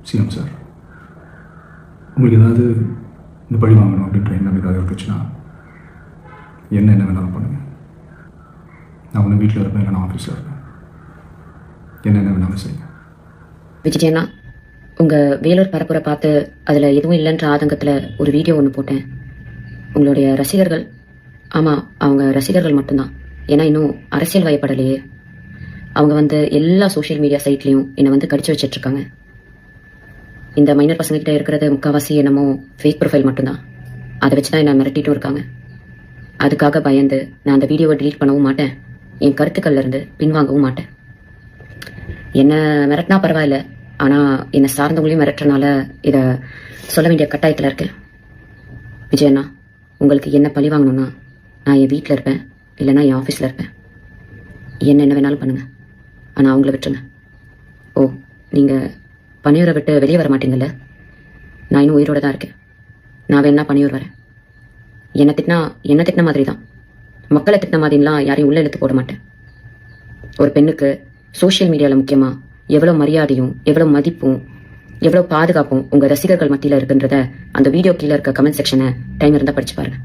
CM sir, உங்களுக்கு ஏதாவது இந்த பழி வாங்கணும் அப்படின்ற எண்ணம் ஏதாவது இருந்துச்சுன்னா என்ன வேணாலும் பண்ணுங்கள். நான் ஒன்று வீட்டில் இருப்பேன், இல்லைனா ஆஃபீஸில் இருப்பேன். என்ன வேணாலும் செய்யுங்க. விஜயண்ணா, உங்கள் வேலூர் பரப்புரை பார்த்து அதில் எதுவும் இல்லைன்ற ஆதங்கத்தில் ஒரு வீடியோ ஒன்று போட்டேன். உங்களுடைய ரசிகர்கள், ஆமாம் அவங்க ரசிகர்கள் மட்டும்தான், ஏன்னா இன்னும் அரசியல் வயப்படலையே, அவங்க எல்லா சோஷியல் மீடியா சைட்லேயும் என்னை கடிச்சு வச்சிட்ருக்காங்க. இந்த மைனர் பசங்கக்கிட்ட இருக்கிறது முக்கால்வாசி என்னமோ ஃபேக் ப்ரொஃபைல் மட்டும்தான். அதை வச்சு தான் என்னை மிரட்டிட்டும் இருக்காங்க. அதுக்காக பயந்து நான் அந்த வீடியோவை டிலீட் பண்ணவும் மாட்டேன், என் கருத்துக்கள்லேருந்து பின்வாங்கவும் மாட்டேன். என்னை மிரட்டினா பரவாயில்ல, ஆனால் என்னை சார்ந்தவங்களையும் மிரட்டுறனால இதை சொல்ல வேண்டிய கட்டாயத்தில் இருக்கேன். விஜயண்ணா, உங்களுக்கு என்ன பழி வாங்கணும்னா நான் என் வீட்டில் இருப்பேன், இல்லைனா என் ஆஃபீஸில் இருப்பேன். என்ன வேணாலும் பண்ணுங்கள், ஆனால் அவங்கள விட்டுருங்க. ஓ, நீங்கள் பனையூரை விட்டு வெளியே வர மாட்டீங்கல்ல? நான் இன்னும் உயிரோடு தான் இருக்கேன். நான் வேணா பனையூர் வரேன். என்ன திட்டின மாதிரி தான், மக்களை திட்டின மாதிரிலாம் யாரையும் உள்ள இழுத்து போட மாட்டேன். ஒரு பெண்ணுக்கு சோஷியல் மீடியாவில் முக்கியமாக எவ்வளோ மரியாதையும் எவ்வளோ மதிப்பும் எவ்வளோ பாதுகாப்பும் உங்கள் ரசிகர்கள் மத்தியில் இருக்குன்றத அந்த வீடியோ கீழே இருக்க கமெண்ட் செக்ஷனை டைம் இருந்தால் படிச்சு பாருங்கள்.